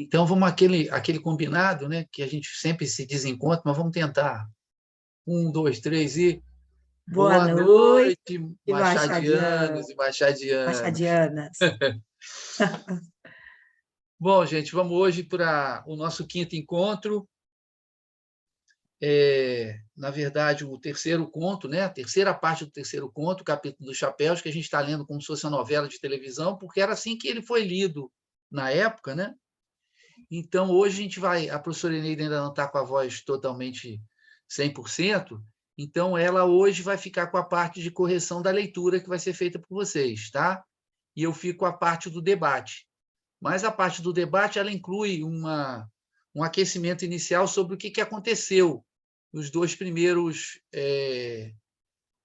Então, vamos aquele combinado, né? Que a gente sempre se desencontra, mas vamos tentar. 1, 2, 3 e... Boa Boa noite, noite, Machadiana, machadianos e machadianas. Machadianas. Bom, gente, vamos hoje para o nosso quinto encontro. Na verdade, o terceiro conto, né? A terceira parte do terceiro conto, o capítulo dos chapéus, que a gente está lendo como se fosse uma novela de televisão, porque era assim que ele foi lido na época, né? Então, hoje a gente vai... A professora Eneida ainda não está com a voz totalmente 100%, então ela hoje vai ficar com a parte de correção da leitura que vai ser feita por vocês, tá? E eu fico com a parte do debate. Mas a parte do debate ela inclui um aquecimento inicial sobre o que aconteceu nos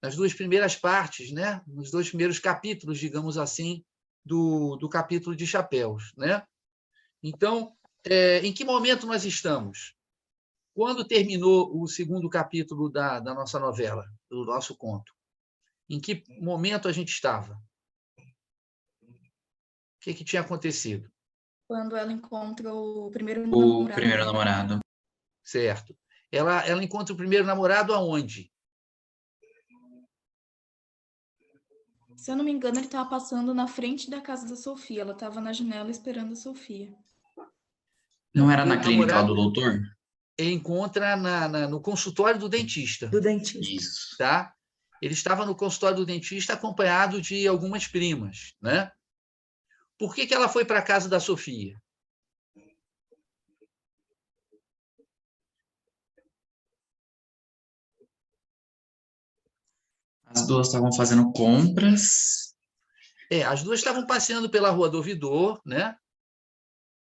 nas duas primeiras partes, né? Nos dois primeiros capítulos, digamos assim, do capítulo de Chapéus, né? Então, em que momento nós estamos? Quando terminou o segundo capítulo da nossa novela, do nosso conto? Em que momento a gente estava? O que tinha acontecido? Quando ela encontra o primeiro O namorado. primeiro namorado. Certo. Ela encontra o primeiro namorado aonde? Se eu não me engano, ele estava passando na frente da casa da Sofia. Ela estava na janela esperando a Sofia. Não era Primeiro na clínica lá namorado do doutor? encontra no consultório do dentista. Do dentista. Isso. Tá? Ele estava no consultório do dentista acompanhado de algumas primas, né? Por que ela foi para a casa da Sofia? As duas estavam fazendo compras. As duas estavam passeando pela Rua do Ouvidor, né?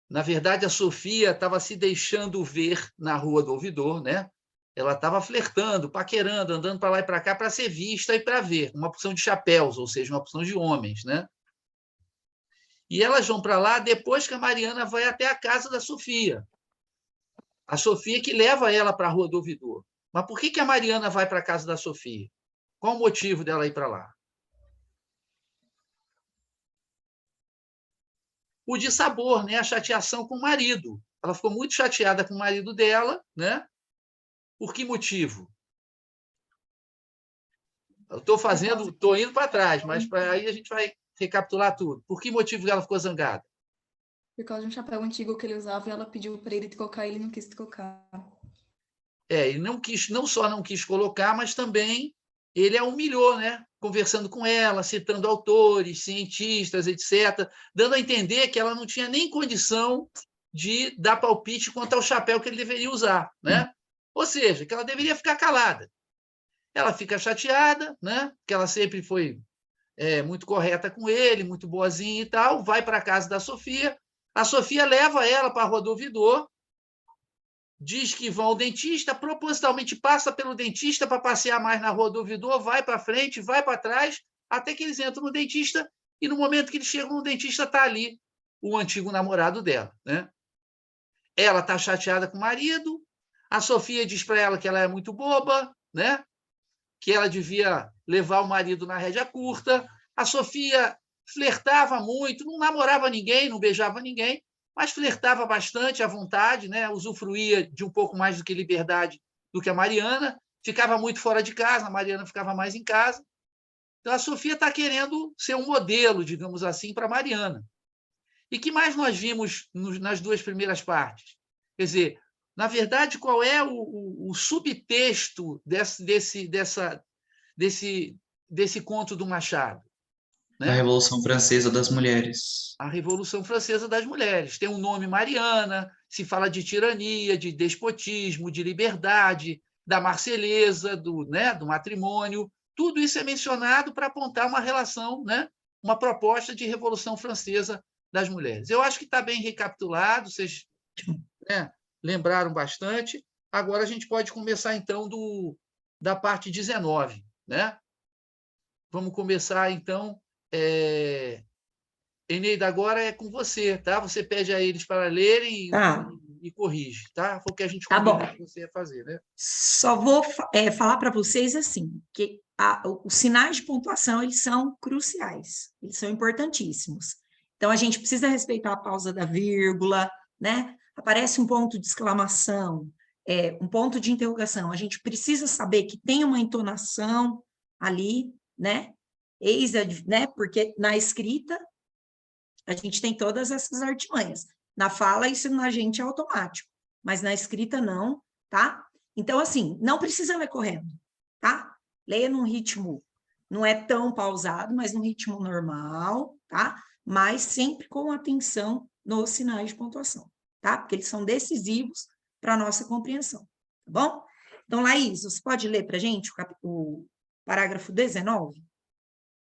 Na verdade, a Sofia estava se deixando ver na Rua do Ouvidor, né? Ela estava flertando, paquerando, andando para lá e para cá para ser vista e para ver. Uma opção de chapéus, ou seja, uma opção de homens, né? E elas vão para lá depois que a Mariana vai até a casa da Sofia. A Sofia que leva ela para a Rua do Ouvidor. Mas por que a Mariana vai para a casa da Sofia? Qual o motivo dela ir para lá? O dissabor, né? A chateação com o marido. Ela ficou muito chateada com o marido dela, né? Por que motivo? Eu estou indo para trás, mas aí a gente vai recapitular tudo. Por que motivo ela ficou zangada? Por causa de um chapéu antigo que ele usava e ela pediu para ele trocar e ele não quis trocar. Ele não só não quis colocar, mas também ele a humilhou, né? Conversando com ela, citando autores, cientistas, etc., dando a entender que ela não tinha nem condição de dar palpite quanto ao chapéu que ele deveria usar, né? Ou seja, que ela deveria ficar calada. Ela fica chateada, né? Que ela sempre foi muito correta com ele, muito boazinha e tal, vai para a casa da Sofia, a Sofia leva ela para a Rua do Ouvidor, diz que vão ao dentista, propositalmente passa pelo dentista para passear mais na Rua do Ouvidor, vai para frente, vai para trás, até que eles entram no dentista, e no momento que eles chegam no dentista está ali o antigo namorado dela, né? Ela está chateada com o marido, a Sofia diz para ela que ela é muito boba, né? Que ela devia levar o marido na rédea curta. A Sofia flertava muito, não namorava ninguém, não beijava ninguém, mas flertava bastante à vontade, né? Usufruía de um pouco mais do que liberdade do que a Mariana, ficava muito fora de casa, a Mariana ficava mais em casa. Então, a Sofia está querendo ser um modelo, digamos assim, para a Mariana. E que mais nós vimos nas duas primeiras partes? Quer dizer, na verdade, qual é o subtexto desse conto do Machado? Da Revolução Francesa das Mulheres. A Revolução Francesa das Mulheres. Tem um nome Mariana, se fala de tirania, de despotismo, de liberdade, da Marselhesa, do matrimônio. Tudo isso é mencionado para apontar uma relação, né? Uma proposta de Revolução Francesa das Mulheres. Eu acho que está bem recapitulado, vocês, né, lembraram bastante. Agora a gente pode começar, então, da parte 19. Né? Vamos começar, então. Eneida, agora é com você, tá? Você pede a eles para lerem e corrige, tá? Foi o que a gente combinou que você ia fazer, né? Só vou falar para vocês assim, que os sinais de pontuação, eles são cruciais, eles são importantíssimos. Então, a gente precisa respeitar a pausa da vírgula, né? Aparece um ponto de exclamação, um ponto de interrogação. A gente precisa saber que tem uma entonação ali, né? Né? Porque na escrita a gente tem todas essas artimanhas. Na fala, isso na gente é automático, mas na escrita não, tá? Então, assim, não precisa ler correndo, tá? Leia num ritmo, não é tão pausado, mas num ritmo normal, tá? Mas sempre com atenção nos sinais de pontuação, tá? Porque eles são decisivos para a nossa compreensão, tá bom? Então, Laís, você pode ler para a gente o parágrafo 19?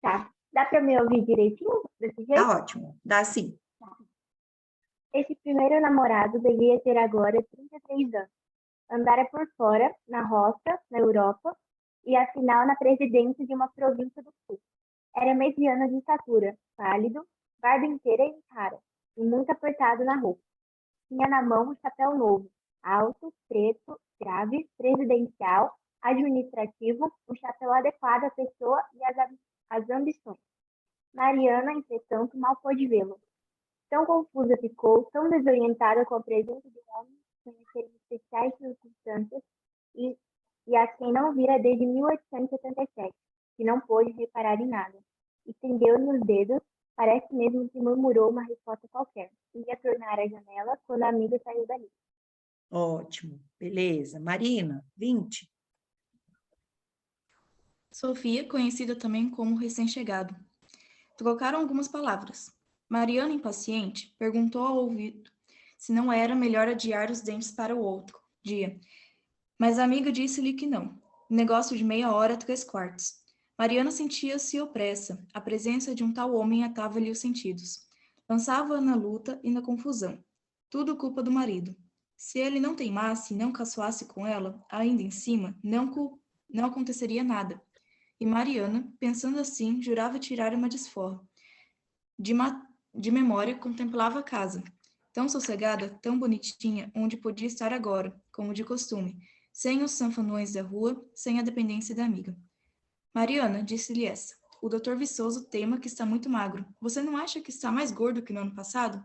Tá. Dá para me ouvir direitinho desse jeito? Tá ótimo, dá sim. Esse primeiro namorado devia ter agora 33 anos. Andara por fora, na roça, na Europa, e afinal na presidência de uma província do sul. Era mediano de estatura, pálido, barba inteira em cara, e muito apertado na roupa. Tinha na mão um chapéu novo, alto, preto, grave, presidencial, administrativo, um chapéu adequado à pessoa e às ambições. Mariana, entretanto, mal pôde vê-lo. Tão confusa ficou, tão desorientada com a presença de um homem conhecer especiais circunstâncias e a quem não vira desde 1877, que não pôde reparar em nada. Estendeu-lhe os dedos, parece mesmo que murmurou uma resposta qualquer. Ia tornar a janela quando a amiga saiu dali. Ótimo, beleza. Marina, 20. Sofia, conhecida também como recém-chegado. Trocaram algumas palavras. Mariana, impaciente, perguntou ao ouvido se não era melhor adiar os dentes para o outro dia. Mas a amiga disse-lhe que não. Negócio de meia hora a 3/4. Mariana sentia-se opressa. A presença de um tal homem atava-lhe os sentidos. Lançava-a na luta e na confusão. Tudo culpa do marido. Se ele não teimasse e não caçoasse com ela, ainda em cima, não aconteceria nada. E Mariana, pensando assim, jurava tirar uma desforra. De memória, contemplava a casa, tão sossegada, tão bonitinha, onde podia estar agora, como de costume, sem os sanfonões da rua, sem a dependência da amiga. Mariana, disse-lhe essa, o Dr. Viçoso teima que está muito magro. Você não acha que está mais gordo que no ano passado?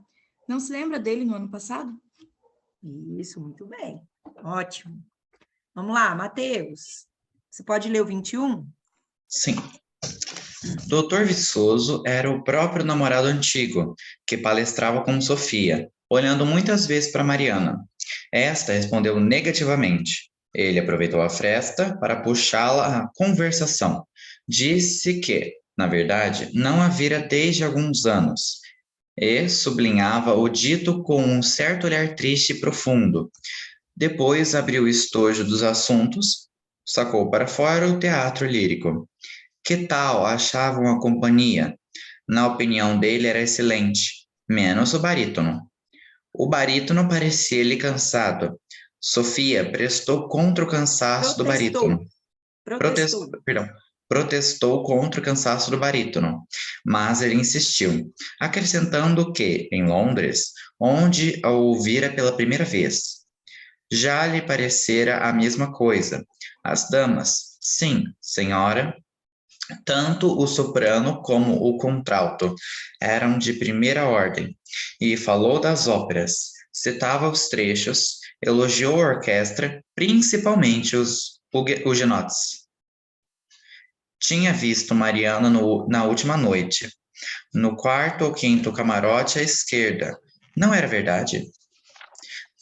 Não se lembra dele no ano passado? Isso, muito bem. Ótimo. Vamos lá, Matheus. Você pode ler o 21? Sim. Dr. Viçoso era o próprio namorado antigo, que palestrava com Sofia, olhando muitas vezes para Mariana. Esta respondeu negativamente. Ele aproveitou a fresta para puxá-la à conversação. Disse que, na verdade, não a vira desde alguns anos, e sublinhava o dito com um certo olhar triste e profundo. Depois abriu o estojo dos assuntos, sacou para fora o teatro lírico. Que tal achavam a companhia? Na opinião dele era excelente, menos o barítono. O barítono parecia-lhe cansado. Sofia prestou contra o cansaço do barítono. Protestou contra o cansaço do barítono, mas ele insistiu, acrescentando que, em Londres, onde a ouvira pela primeira vez, já lhe parecera a mesma coisa. As damas, sim, senhora, tanto o soprano como o contralto eram de primeira ordem, e falou das óperas, citava os trechos, elogiou a orquestra, principalmente os huguenotes. Tinha visto Mariana na última noite, no quarto ou quinto camarote à esquerda. Não era verdade?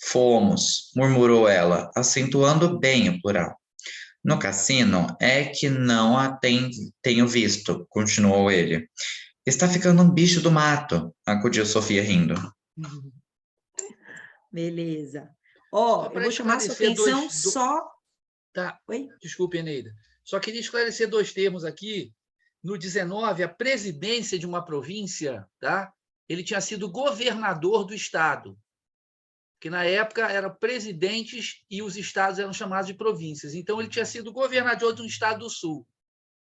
Fomos, murmurou ela, acentuando bem o plural. No cassino é que não a tenho visto, continuou ele. Está ficando um bicho do mato, acudiu Sofia rindo. Beleza. Ó, eu vou chamar sua atenção só... Tá. Oi? Desculpe, Eneida. Só queria esclarecer 2 termos aqui. No 19, a presidência de uma província, tá? Ele tinha sido governador do estado, que na época eram presidentes e os estados eram chamados de províncias. Então, ele tinha sido governador de um estado do sul.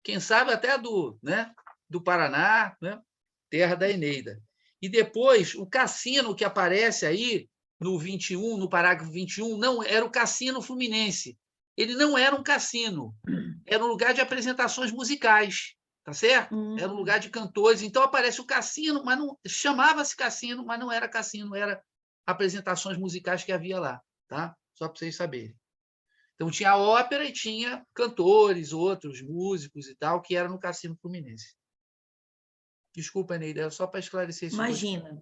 Quem sabe até do Paraná, né? Terra da Eneida. E depois, o cassino que aparece aí no 21, no parágrafo 21, não era o Cassino Fluminense. Ele não era um cassino, era um lugar de apresentações musicais, tá certo? Era um lugar de cantores. Então aparece o cassino, mas não chamava-se cassino, mas não era cassino, era apresentações musicais que havia lá, tá? Só para vocês saberem. Então, tinha a ópera e tinha cantores, outros músicos e tal, que eram no Cassino Fluminense. Desculpa, Neida, só para esclarecer esses dois pontos. Imagina.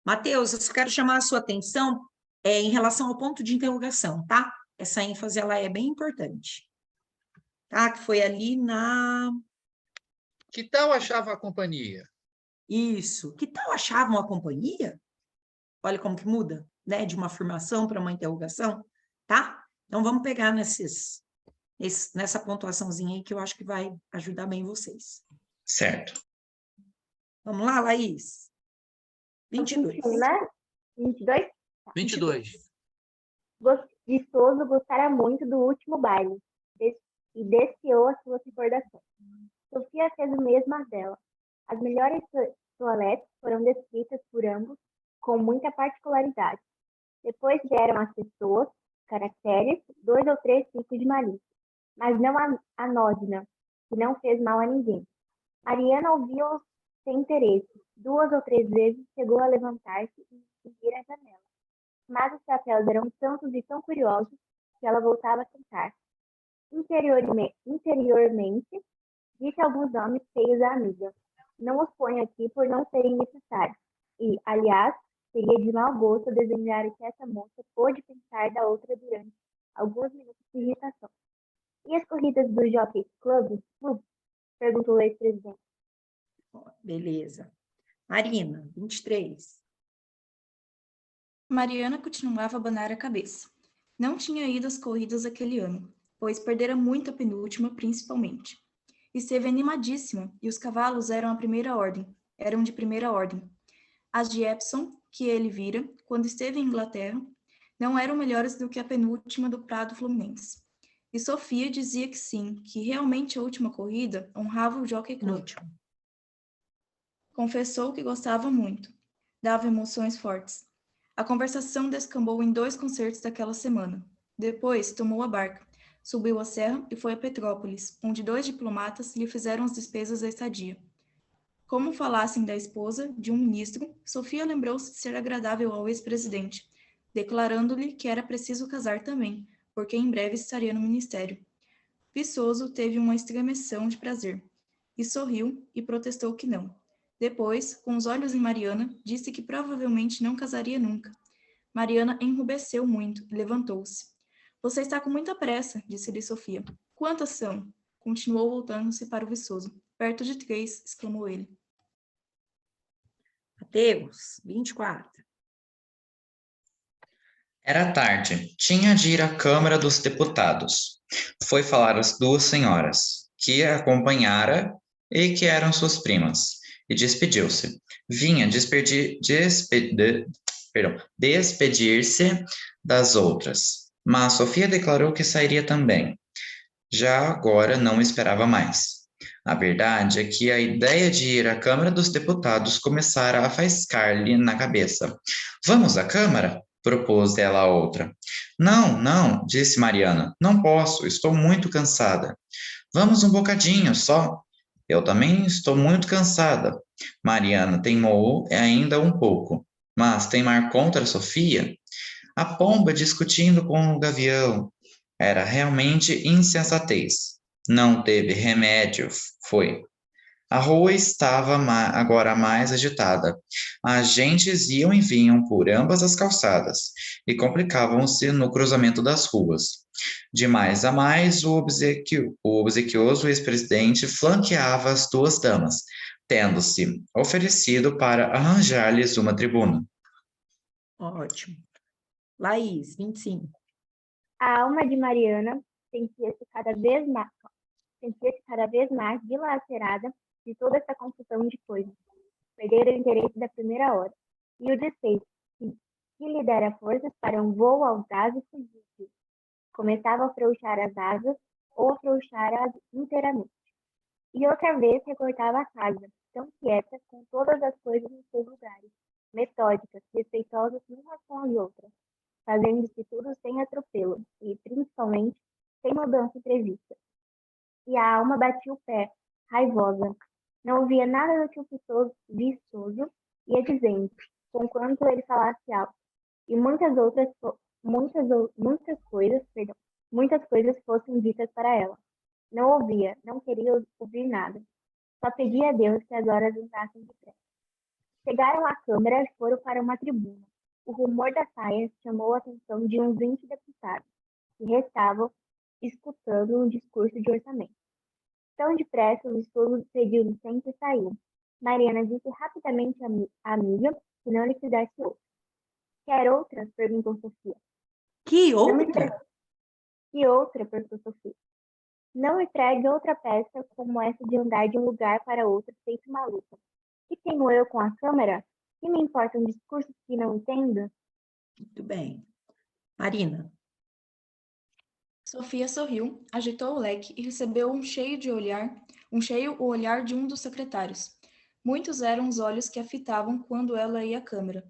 Mateus, eu só quero chamar a sua atenção em relação ao ponto de interrogação, tá? Essa ênfase ela é bem importante. Tá? Que foi ali na... Que tal achava a companhia? Isso. Que tal achavam a companhia? Olha como que muda, né? De uma afirmação para uma interrogação, tá? Então, vamos pegar nessa pontuaçãozinha aí que eu acho que vai ajudar bem vocês. Certo. Vamos lá, Laís? 22. 21, né? 22? 22. Viçoso gostara muito do último baile e desfiou as suas recordações. Sofia fez o mesmo às dela. As melhores toaletes foram descritas por ambos com muita particularidade. Depois vieram as pessoas, caracteres, 2 ou 3 tipos de malícia, mas não a anódina, que não fez mal a ninguém. Mariana ouviu-os sem interesse. 2 ou 3 vezes chegou a levantar-se e seguir a janela. Mas os chapéus eram tantos e tão curiosos que ela voltava a cantar. Interiormente, disse alguns nomes feios à amiga. Não os ponho aqui por não serem necessários. E, aliás, seria de mau gosto desenhar o que essa moça pôde pensar da outra durante alguns minutos de irritação. E as corridas do Jockey Club? Perguntou o ex-presidente. Beleza. Marina, 23. Mariana continuava a abanar a cabeça. Não tinha ido às corridas aquele ano, pois perdera muito a penúltima, principalmente. Esteve animadíssima, e os cavalos eram de primeira ordem. As de Epsom, que ele vira, quando esteve em Inglaterra, não eram melhores do que a penúltima do Prado Fluminense. E Sofia dizia que sim, que realmente a última corrida honrava o Jockey Club. Confessou que gostava muito. Dava emoções fortes. A conversação descambou em 2 concertos daquela semana. Depois, tomou a barca, subiu a serra e foi a Petrópolis, onde 2 diplomatas lhe fizeram as despesas da estadia. Como falassem da esposa de um ministro, Sofia lembrou-se de ser agradável ao ex-presidente, declarando-lhe que era preciso casar também, porque em breve estaria no ministério. Viçoso teve uma estremeção de prazer, e sorriu e protestou que não. Depois, com os olhos em Mariana, disse que provavelmente não casaria nunca. Mariana enrubesceu muito e levantou-se. Você está com muita pressa, disse-lhe Sofia. Quantas são? Continuou voltando-se para o Viçoso. Perto de 3, exclamou ele. Mateus, 24. Era tarde. Tinha de ir à Câmara dos Deputados. Foi falar às 2 senhoras, que a acompanhara e que eram suas primas, e despediu-se. Vinha despedir-se das outras, mas Sofia declarou que sairia também. Já agora não esperava mais. A verdade é que a ideia de ir à Câmara dos Deputados começara a faiscar-lhe na cabeça. Vamos à Câmara? Propôs ela a outra. Não, não, disse Mariana. Não posso, estou muito cansada. Vamos um bocadinho só. Eu também estou muito cansada. Mariana teimou ainda um pouco. Mas teimar contra Sofia? A pomba discutindo com o gavião. Era realmente insensatez. Não teve remédio, foi. A rua estava agora mais agitada. As gentes iam e vinham por ambas as calçadas e complicavam-se no cruzamento das ruas. De mais a mais, o obsequioso ex-presidente flanqueava as 2 damas, tendo-se oferecido para arranjar-lhes uma tribuna. Ótimo. Laís, 25. A alma de Mariana sentia-se cada vez mais dilacerada de toda essa confusão de coisas. Perdera o interesse da primeira hora, e o despeito, que lhe dera forças para um voo audaz e fugitivo. Começava a afrouxar as asas, ou afrouxar-as inteiramente. E outra vez recortava a casa, tão quieta, com todas as coisas nos seus lugares, metódicas, respeitosas umas com as outras, fazendo-se tudo sem atropelo, e, principalmente, sem mudança imprevista. E a alma batia o pé, raivosa. Não ouvia nada do que o Viçoso ia dizendo, conquanto ele falasse alto. e muitas coisas fossem ditas para ela. Não ouvia, não queria ouvir nada. Só pedia a Deus que as horas andassem depressa. Chegaram à Câmara e foram para uma tribuna. O rumor das saias chamou a atenção de uns 20 deputados, que restavam escutando um discurso de orçamento. Tão depressa, o esposo pediu licença e saiu. Mariana disse rapidamente à amiga que não lhe fizesse outra. Quer outra? Perguntou Sofia. Que Não me outra? pre- Que outra? Perguntou Sofia. Não me pregue outra peça como essa de andar de um lugar para outro feito maluca. Que tenho eu com a Câmara? Que me importa um discurso que não entendo? Muito bem. Marina. Sofia sorriu, agitou o leque e recebeu um cheio o olhar de um dos secretários. Muitos eram os olhos que a fitavam quando ela ia à câmara.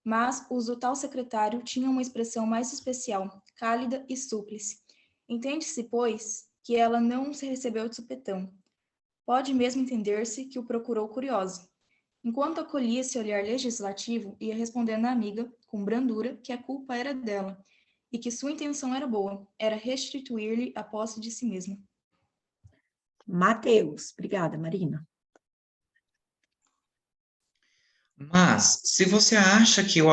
Mas os do tal secretário tinham uma expressão mais especial, cálida e súplice. Entende-se, pois, que ela não se recebeu de supetão. Pode mesmo entender-se que o procurou curiosa. Enquanto acolhia esse olhar legislativo, ia respondendo à amiga, com brandura, que a culpa era dela, e que sua intenção era boa, era restituir-lhe a posse de si mesma. Mateus. Obrigada, Marina. Mas, se você acha que a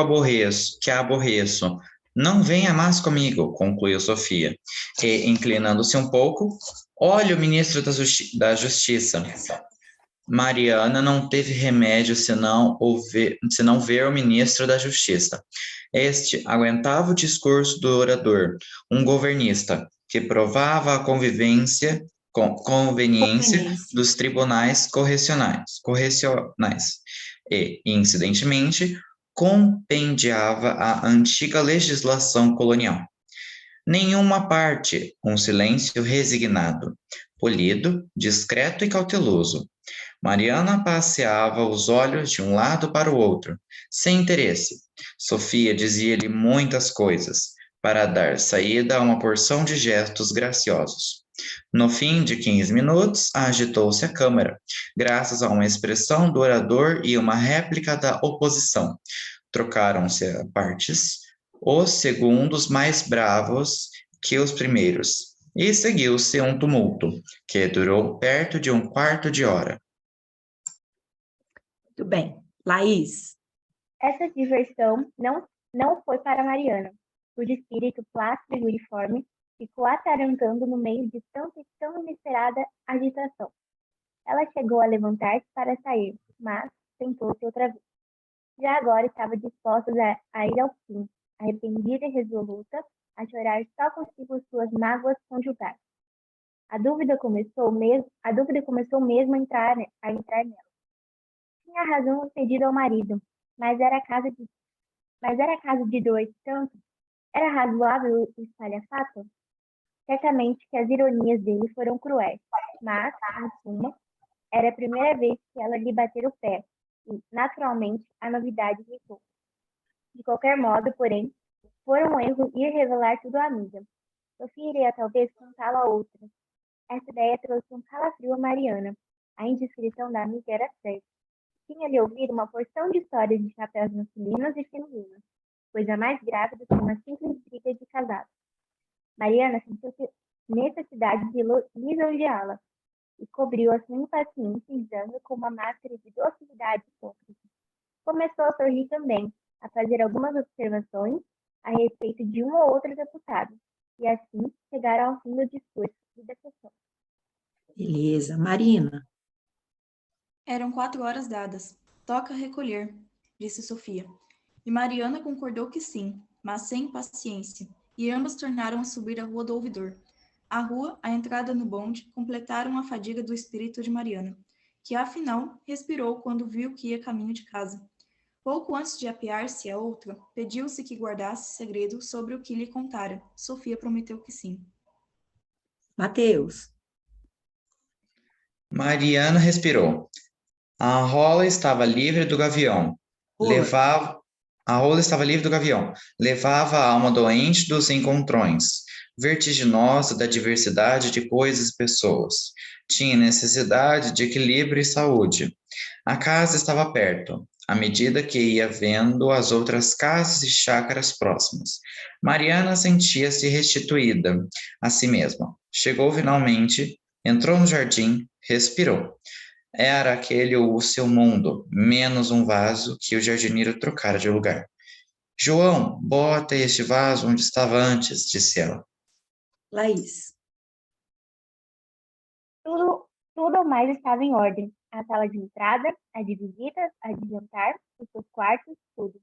aborreço, não venha mais comigo, concluiu Sofia, e, inclinando-se um pouco, olhe o ministro da Justiça. Mariana não teve remédio senão ver o ministro da Justiça. Este aguentava o discurso do orador, um governista, que provava a conveniência dos tribunais correcionais e, incidentemente, compendiava a antiga legislação colonial. Nenhuma parte, um silêncio resignado, polido, discreto e cauteloso. Mariana passeava os olhos de um lado para o outro, sem interesse. Sofia dizia-lhe muitas coisas, para dar saída a uma porção de gestos graciosos. No fim de 15 minutos, agitou-se a Câmara, graças a uma expressão do orador e uma réplica da oposição. Trocaram-se a partes, os segundos mais bravos que os primeiros, e seguiu-se um tumulto, que durou perto de um quarto de hora. Muito bem. Laís. Essa diversão não foi para Mariana, cujo espírito plácido e uniforme ficou atarantando no meio de tanta e tão inesperada agitação. Ela chegou a levantar-se para sair, mas sentou-se outra vez. Já agora estava disposta a ir ao fim, arrependida e resoluta, a chorar só consigo suas mágoas conjugais. A dúvida começou mesmo a entrar nela. Tinha razão no pedido ao marido, mas era caso de dois tanto? Era razoável o espalhafato? Certamente que as ironias dele foram cruéis, mas, em suma, era a primeira vez que ela lhe batera o pé, e, naturalmente, a novidade irritou. De qualquer modo, porém, foi um erro ir revelar tudo à amiga. Sofia iria talvez contá-lo a outra. Essa ideia trouxe um calafrio a Mariana. A indiscrição da amiga era certa. Tinha-lhe ouvido uma porção de histórias de chapéus masculinos e femininos, coisa mais grave do que uma simples briga de casados. Mariana sentiu-se necessidade de lisonjeá-la e cobriu a sua impaciência exame com uma máscara de docilidade hipócrita. Começou a sorrir também, a fazer algumas observações a respeito de um ou outro deputado, e assim chegaram ao fim do discurso e da sessão. Beleza. Marina. Eram 4 horas dadas. Toca recolher, disse Sofia. E Mariana concordou que sim, mas sem paciência, e ambas tornaram a subir a rua do ouvidor. A rua, a entrada no bonde, completaram a fadiga do espírito de Mariana, que afinal respirou quando viu que ia caminho de casa. Pouco antes de apear-se a outra, pediu-se que guardasse segredo sobre o que lhe contara. Sofia prometeu que sim. Mateus. Mariana respirou. A rola estava livre do gavião. A rola estava livre do gavião. Levava a alma doente dos encontrões, vertiginosa da diversidade de coisas e pessoas. Tinha necessidade de equilíbrio e saúde. A casa estava perto. à medida que ia vendo as outras casas e chácaras próximas. Mariana sentia-se restituída a si mesma. Chegou finalmente, entrou no jardim, respirou. Era aquele o seu mundo, menos um vaso que o jardineiro trocara de lugar. João, bota este vaso onde estava antes, disse ela. Laís. Tudo mais estava em ordem. A sala de entrada, a de visitas, a de jantar, os seus quartos, tudo.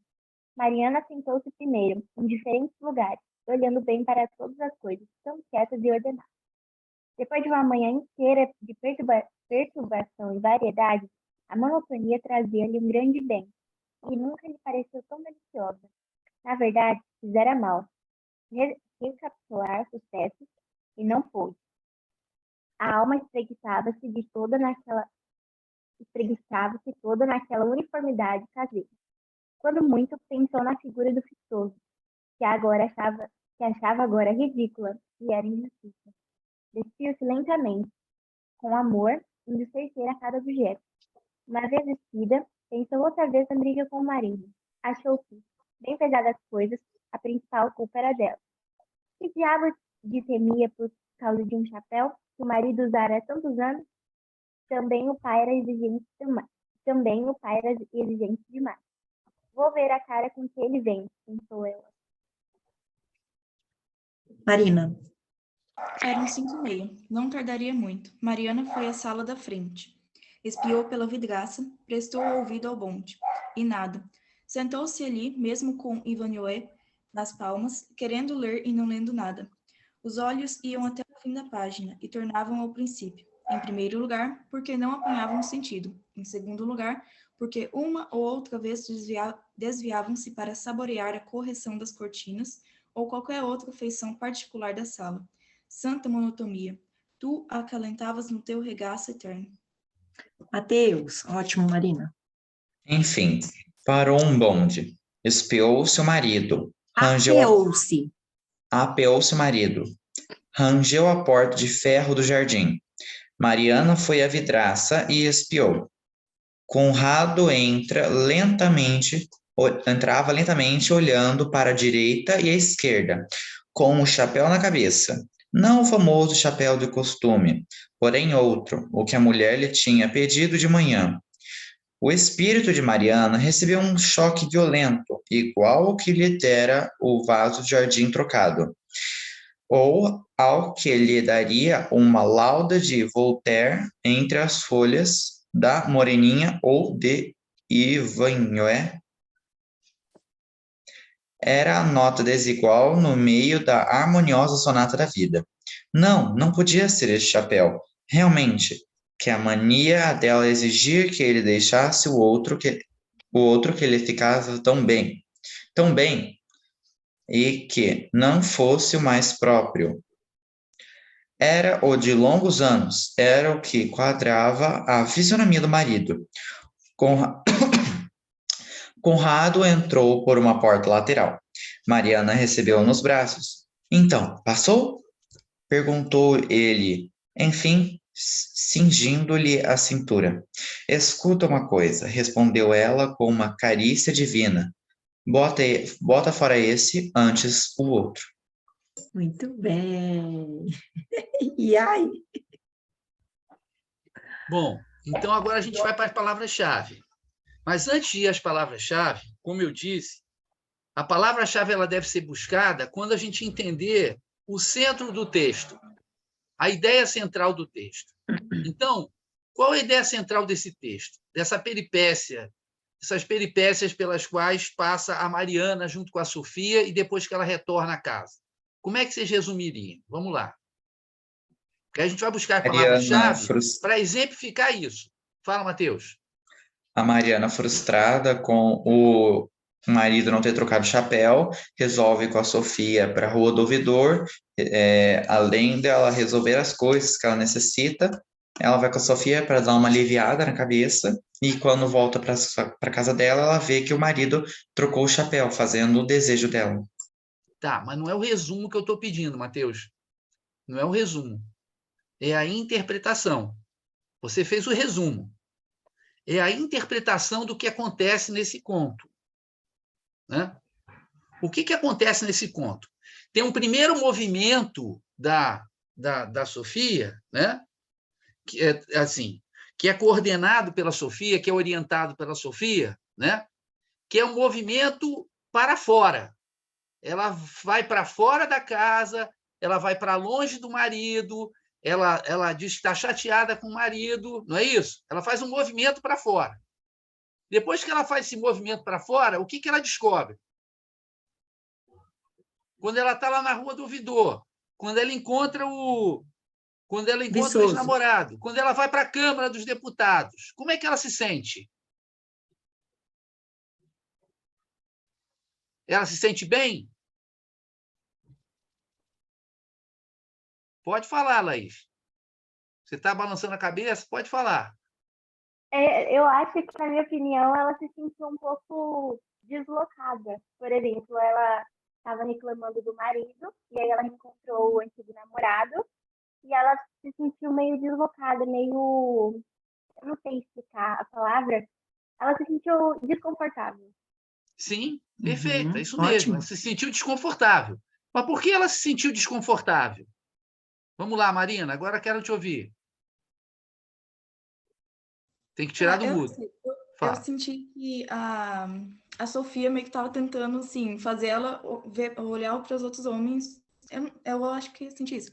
Mariana sentou-se primeiro, em diferentes lugares, olhando bem para todas as coisas, tão quietas e ordenadas. Depois de uma manhã inteira de perturbação e variedade, a monotonia trazia-lhe um grande bem, e nunca lhe pareceu tão deliciosa. Na verdade, fizera mal. Recapitular sucessos, e não pôde. A alma espreguiçava-se toda naquela uniformidade caseira. Quando muito, pensou na figura do Viçoso, que achava agora ridícula e era injustiça. Vestiu-se lentamente, com amor, indo cercear a cada objeto. Uma vez vestida, pensou outra vez na briga com o marido. Achou que, bem pesadas coisas, a principal culpa era dela. Que diabo de temia por causa de um chapéu que o marido usara há tantos anos? Também o pai era exigente demais. Vou ver a cara com que ele vem, pensou ela. Marina. Eram 5:30. Não tardaria muito. Mariana foi à sala da frente. Espiou pela vidraça, prestou ouvido ao bonde. E nada. Sentou-se ali, mesmo com Ivanhoe nas palmas, querendo ler e não lendo nada. Os olhos iam até o fim da página e tornavam ao princípio. Em primeiro lugar, porque não apanhavam sentido. Em segundo lugar, porque uma ou outra vez desviavam-se para saborear a correção das cortinas ou qualquer outra feição particular da sala. Santa monotonia, tu acalentavas no teu regaço eterno. Mateus, ótimo, Marina. Enfim, parou um bonde. Espiou-se o marido. Apeou-se o marido. Rangeu a porta de ferro do jardim. Mariana foi à vidraça e espiou. Conrado entrava lentamente olhando para a direita e a esquerda, com o chapéu na cabeça. Não o famoso chapéu de costume, porém outro, o que a mulher lhe tinha pedido de manhã. O espírito de Mariana recebeu um choque violento, igual ao que lhe dera o vaso de jardim trocado, ou ao que lhe daria uma lauda de Voltaire entre as folhas da Moreninha ou de Ivanhoe. Era a nota desigual no meio da harmoniosa sonata da vida. Não podia ser este chapéu. Realmente, que a mania dela exigir que ele deixasse o outro que lhe ficava tão bem, e que não fosse o mais próprio. Era o de longos anos, era o que quadrava a fisionomia do marido. Conrado entrou por uma porta lateral. Mariana recebeu-o nos braços. Então, passou? Perguntou ele, enfim, cingindo-lhe a cintura. Escuta uma coisa, respondeu ela com uma carícia divina. Bota fora esse, antes o outro. Muito bem. E aí? Bom, então agora a gente vai para as palavras-chave. Mas antes de ir às palavras-chave, como eu disse, a palavra-chave ela deve ser buscada quando a gente entender o centro do texto, a ideia central do texto. Então, qual é a ideia central desse texto? Dessa peripécia, essas peripécias pelas quais passa a Mariana junto com a Sofia e depois que ela retorna à casa. Como é que vocês resumiriam? Vamos lá. Porque a gente vai buscar a palavra-chave para exemplificar isso. Fala, Mateus. A Mariana, frustrada com o marido não ter trocado o chapéu, resolve com a Sofia para a Rua do Ouvidor. Além dela resolver as coisas que ela necessita, ela vai com a Sofia para dar uma aliviada na cabeça, e quando volta para a casa dela, ela vê que o marido trocou o chapéu, fazendo o desejo dela. Tá, mas não é o resumo que eu estou pedindo, Mateus. Não é o resumo. É a interpretação. Você fez o resumo. é a interpretação do que acontece nesse conto, né? O que acontece nesse conto? Tem um primeiro movimento da Sofia, né? Que é assim, que é coordenado pela Sofia, que é orientado pela Sofia, né? Que é um movimento para fora. Ela vai para fora da casa, ela vai para longe do marido, ela diz que está chateada com o marido, não é isso? Ela faz um movimento para fora. Depois que ela faz esse movimento para fora, o que ela descobre? Quando ela está lá na Rua do Ouvidor, quando ela encontra o Viçoso. ex-namorado, quando ela vai para a Câmara dos Deputados, como é que ela se sente? Ela se sente bem? Pode falar, Laís. Você está balançando a cabeça? Pode falar. Eu acho que, na minha opinião, ela se sentiu um pouco deslocada. Por exemplo, ela estava reclamando do marido, e aí ela encontrou o antigo namorado, e ela se sentiu meio deslocada, meio... Eu não sei explicar a palavra. Ela se sentiu desconfortável. Sim, perfeito, é isso ótimo. mesmo. Ela se sentiu desconfortável. Mas por que ela se sentiu desconfortável? Vamos lá, Marina, agora quero te ouvir. Tem que tirar do mudo. Eu senti que a Sofia meio que estava tentando, assim, fazer ela olhar para os outros homens. Eu acho que senti isso.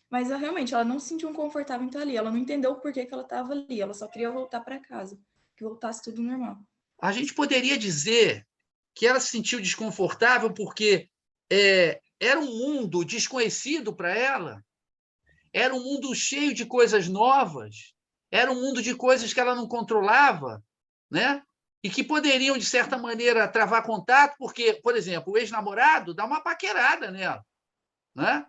Mas realmente, ela não se sentiu confortável em estar ali. Ela não entendeu por que ela estava ali. Ela só queria voltar para casa. Que voltasse tudo normal. A gente poderia dizer que ela se sentiu desconfortável porque era um mundo desconhecido para ela, era um mundo cheio de coisas novas, era um mundo de coisas que ela não controlava, né? E que poderiam, de certa maneira, travar contato, porque, por exemplo, o ex-namorado dá uma paquerada nela, né?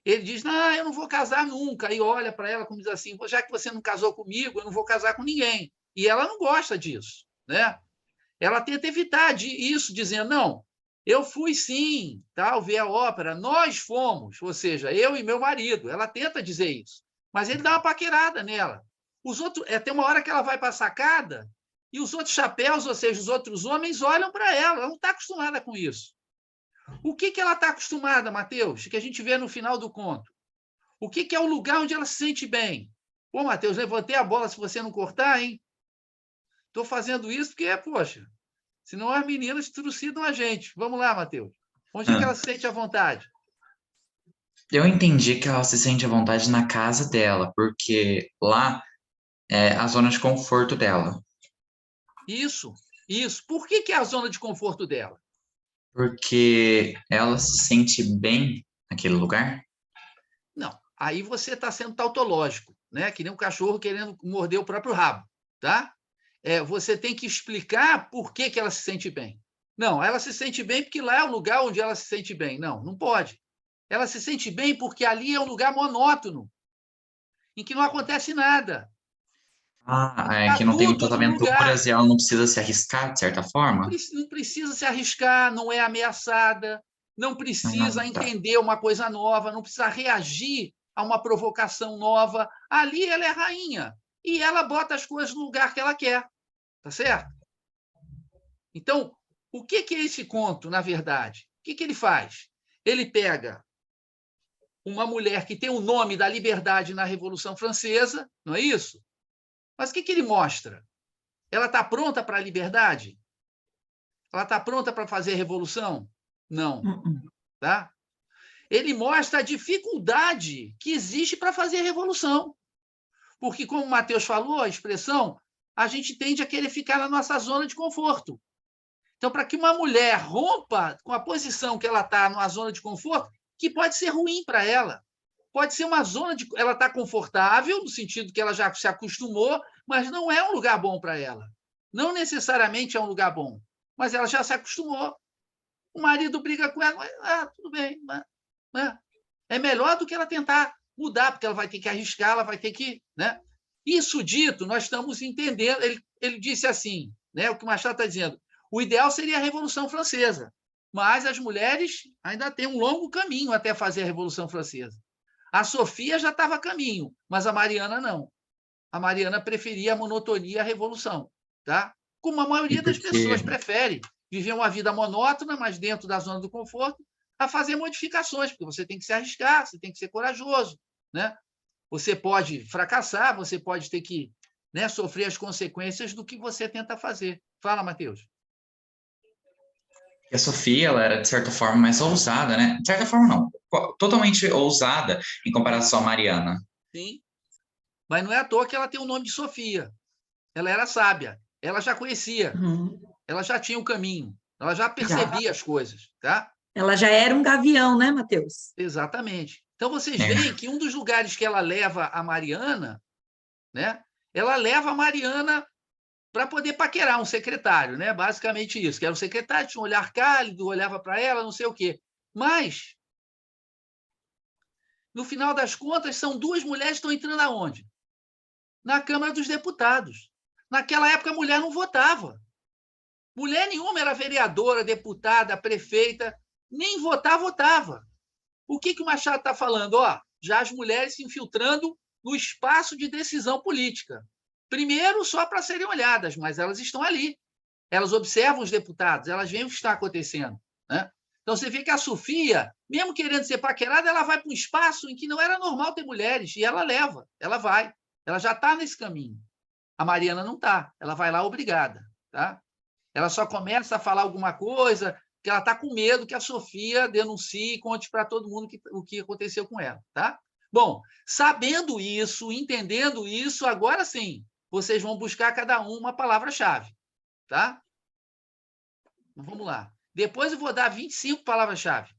Ele diz, não, eu não vou casar nunca. Aí olha para ela como diz assim, já que você não casou comigo, eu não vou casar com ninguém. E ela não gosta disso, né? Ela tenta evitar isso, dizendo, não, eu fui sim, tal, ver a ópera, nós fomos, ou seja, eu e meu marido. Ela tenta dizer isso, mas ele dá uma paquerada nela. Os outros, tem uma hora que ela vai para a sacada e os outros chapéus, ou seja, os outros homens, olham para ela. Ela não está acostumada com isso. O que ela está acostumada, Mateus, que a gente vê no final do conto? O que é o lugar onde ela se sente bem? Pô, Mateus, levantei a bola se você não cortar, hein? Estou fazendo isso porque, poxa, senão as meninas trucidam a gente. Vamos lá, Mateus. Onde é que ela se sente à vontade? Eu entendi que ela se sente à vontade na casa dela, porque lá é a zona de conforto dela. Isso. Por que é a zona de conforto dela? Porque ela se sente bem naquele lugar? Não. Aí você está sendo tautológico, né? Que nem um cachorro querendo morder o próprio rabo, tá? Você tem que explicar por que ela se sente bem. Não, ela se sente bem porque lá é o lugar onde ela se sente bem. Não, não pode. Ela se sente bem porque ali é um lugar monótono, em que não acontece nada. Que não tem muitas Tudo no lugar. aventuras e ela não precisa se arriscar, de certa forma? Não precisa se arriscar, não é ameaçada, não precisa Tá. entender uma coisa nova, não precisa reagir a uma provocação nova. Ali ela é rainha e ela bota as coisas no lugar que ela quer. Tá certo? Então, o que é esse conto, na verdade? O que ele faz? Ele pega uma mulher que tem o nome da liberdade na Revolução Francesa, não é isso? Mas o que ele mostra? Ela está pronta para a liberdade? Ela está pronta para fazer a revolução? Não. Tá? Ele mostra a dificuldade que existe para fazer a revolução. Porque, como o Mateus falou, a expressão, a gente tende a querer ficar na nossa zona de conforto. Então, para que uma mulher rompa com a posição que ela está numa zona de conforto, que pode ser ruim para ela. Pode ser uma zona de... Ela está confortável, no sentido que ela já se acostumou, mas não é um lugar bom para ela. Não necessariamente é um lugar bom, mas ela já se acostumou. O marido briga com ela, mas, tudo bem. Mas, é melhor do que ela tentar mudar, porque ela vai ter que arriscar, ela vai ter que... Né? Isso dito, nós estamos entendendo... Ele disse assim, né, o que o Machado está dizendo, o ideal seria a Revolução Francesa, mas as mulheres ainda têm um longo caminho até fazer a Revolução Francesa. A Sofia já estava a caminho, mas a Mariana não. a Mariana preferia a monotonia à revolução, tá? Como a maioria das pessoas prefere viver uma vida monótona, mas dentro da zona do conforto, a fazer modificações, porque você tem que se arriscar, você tem que ser corajoso, né? Você pode fracassar, você pode ter que, né, sofrer as consequências do que você tenta fazer. Fala, Matheus. A Sofia, ela era, de certa forma, mais ousada, né? De certa forma, não. Totalmente ousada em comparação à Mariana. Sim. Mas não é à toa que ela tem o nome de Sofia. Ela era sábia. Ela já conhecia. Ela já tinha o caminho. Ela já percebia as coisas, tá? Ela já era um gavião, né, Matheus? Exatamente. Então, vocês veem que um dos lugares que ela leva a Mariana, né? Ela leva a Mariana para poder paquerar um secretário, né? Basicamente isso, que era um secretário, tinha um olhar cálido, olhava para ela, não sei o quê. Mas, no final das contas, são duas mulheres que estão entrando aonde? Na Câmara dos Deputados. Naquela época, a mulher não votava. Mulher nenhuma era vereadora, deputada, prefeita, nem votar, votava. O que o Machado está falando? Ó, já as mulheres se infiltrando no espaço de decisão política. Primeiro, só para serem olhadas, mas elas estão ali. Elas observam os deputados, elas veem o que está acontecendo, né? Então, você vê que a Sofia, mesmo querendo ser paquerada, ela vai para um espaço em que não era normal ter mulheres, e ela leva, ela vai. Ela já está nesse caminho. A Mariana não está, ela vai lá obrigada, tá? Ela só começa a falar alguma coisa que ela está com medo que a Sofia denuncie e conte para todo mundo o que aconteceu com ela, tá? Bom, sabendo isso, entendendo isso, agora sim, vocês vão buscar cada um uma palavra-chave, tá? Vamos lá. Depois eu vou dar 25 palavras-chave.